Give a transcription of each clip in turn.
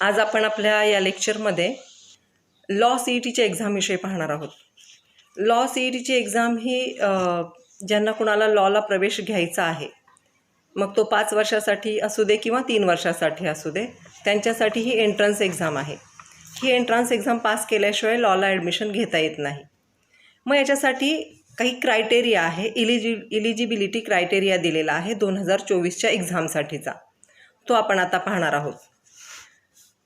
आज आपण आपल्या या लेक्चरमध्ये लॉ CETच्या एक्झामविषयी पाहणार आहोत. लॉ CETची एक्झाम ही ज्यांना कुणाला लॉला प्रवेश घ्यायचा आहे, मग तो 5 वर्षासाठी असू दे किंवा 3 वर्षासाठी असू दे, त्यांच्यासाठी ही एंट्रन्स एक्झाम आहे. ही एंट्रन्स एक्झाम पास केल्याशिवाय लॉला ॲडमिशन घेता येत नाही. मग याच्यासाठी काही क्रायटेरिया आहे, इलिजिबिलिटी क्रायटेरिया दिलेला आहे 2024च्या एक्झामसाठीचा. तो आपण आता पाहणार आहोत.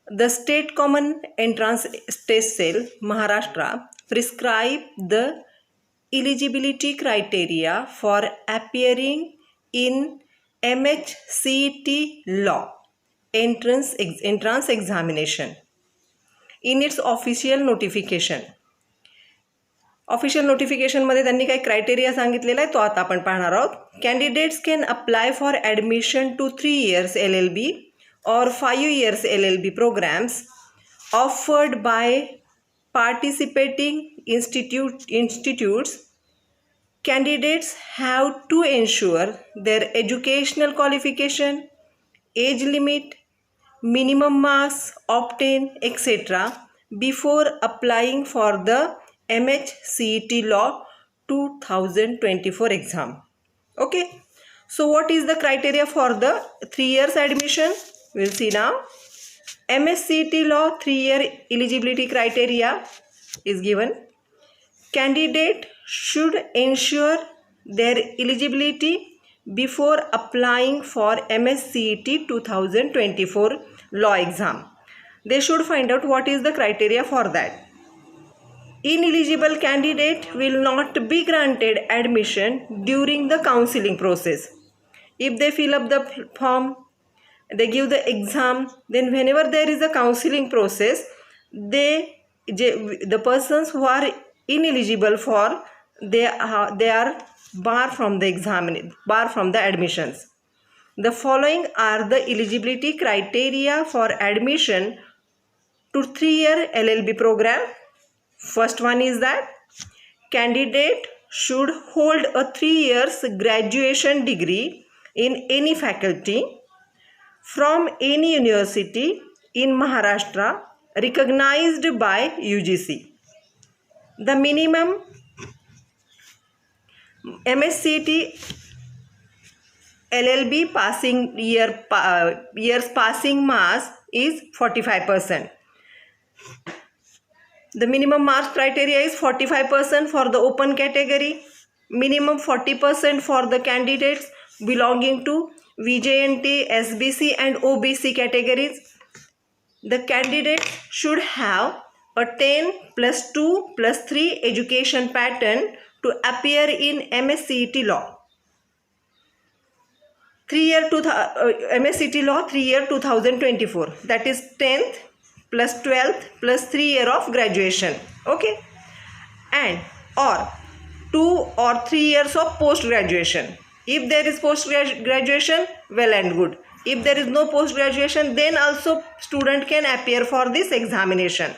The State Common Entrance Test Cell, Maharashtra, prescribe the eligibility criteria for appearing in MHCET Law entrance examination in its official notification. Official नोटिफिकेशनमध्ये त्यांनी काही क्रायटेरिया सांगितलेला आहे, तो आता आपण पाहणार आहोत. Candidates can apply for admission to 3 years LLB or 5 years LLB programs offered by participating institutes. Candidates have to ensure their educational qualification, age limit, minimum marks obtained, etc. before applying for the MHCET Law 2024 exam. Okay. So what is the criteria for the 3 years admission? We'll see now. MHCET Law 3-year eligibility criteria is given. Candidate should ensure their eligibility before applying for MHCET 2024 law exam. They should find out what is the criteria for that. Ineligible candidate will not be granted admission during the counseling process. If they fill up the form, they give the exam, then whenever there is a counseling process, the persons who are ineligible for, they are barred from the admissions. The following are the eligibility criteria for admission to 3-year LLB program. First one is that candidate should hold a 3 years graduation degree in any faculty from any university in Maharashtra recognized by UGC. The minimum MHCET LLB passing years passing marks is 45%. The minimum marks criteria is 45% for the open category, minimum 40% for the candidates belonging to VJNT, SBC and OBC categories. The candidate should have a 10+2+3 education pattern to appear in MHCET Law. MHCET Law 3-year 2024, that is 10th plus 12th plus 3 year of graduation. Okay, and or 2 or 3 years of post graduation. If there is post graduation, well and good. If there is no post graduation, then also student can appear for this examination.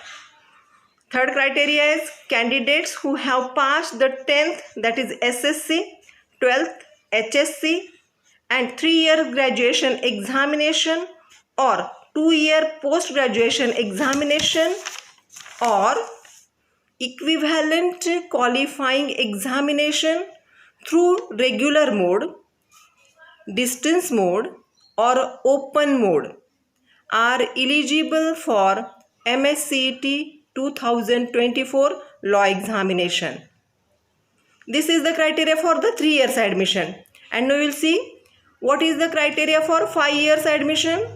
Third criteria is candidates who have passed the 10th, that is SSC, 12th HSC and 3-year graduation examination or 2-year post-graduation examination or equivalent qualifying examination through regular mode, distance mode or open mode are eligible for MHCET 2024 law examination. This is the criteria for the 3 years admission. And now we will see what is the criteria for 5 years admission.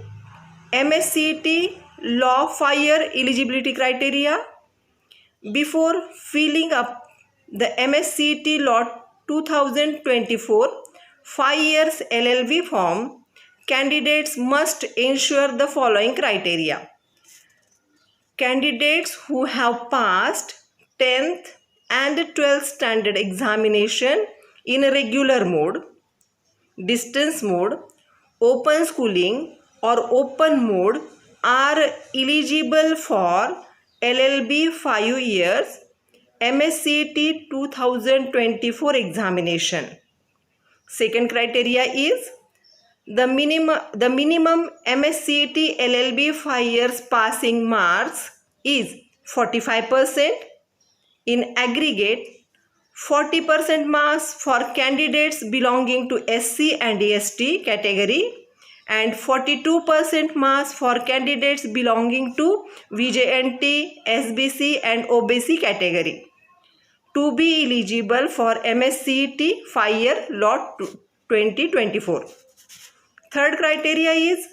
MHCET Law 5-year eligibility criteria. Before filling up the MHCET Law 2024 5 years LLB form, candidates must ensure the following criteria. Candidates who have passed 10th and 12th standard examination in a regular mode, distance mode, open schooling or open mode are eligible for LLB 5 years MHCET 2024 examination. Second criteria is the minimum MSCET LLB 5 years passing marks is 45% in aggregate, 40% marks for candidates belonging to SC and ST category, and 42% marks for candidates belonging to VJNT, SBC and OBC category to be eligible for MSCET 5-year lot 2024. Third criteria is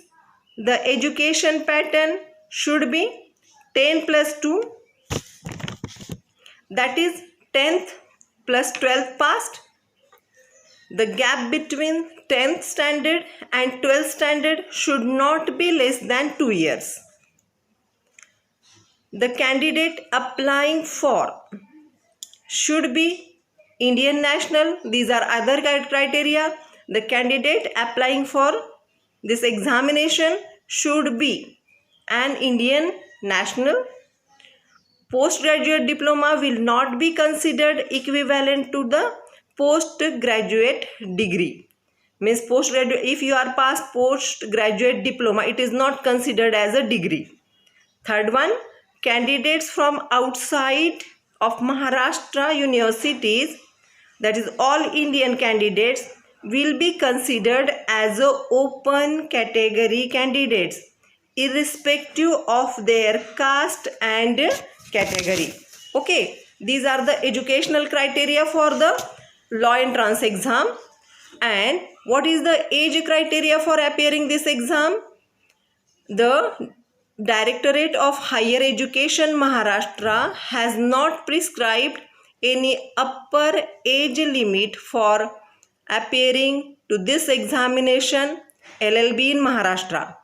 the education pattern should be 10 plus 2, that is 10th plus 12th passed. The gap between 10th standard and 12th standard should not be less than 2 years. The candidate applying for should be Indian national. These are other criteria. The candidate applying for this examination should be an Indian national. Postgraduate diploma will not be considered equivalent to the postgraduate degree. Means postgraduate, if you are past postgraduate diploma, it is not considered as a degree. Third one, candidates from outside of Maharashtra universities, that is all Indian candidates, will be considered as a open category candidates irrespective of their caste and category. Okay, these are the educational criteria for the law entrance exam. And what is the age criteria for appearing this exam? The Directorate of Higher Education Maharashtra has not prescribed any upper age limit for appearing to this examination LLB in Maharashtra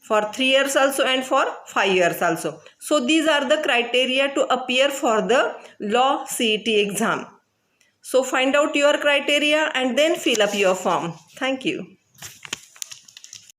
for 3 years also and for 5 years also. So these are the criteria to appear for the law CET exam. So find out your criteria and then fill up your form. Thank you.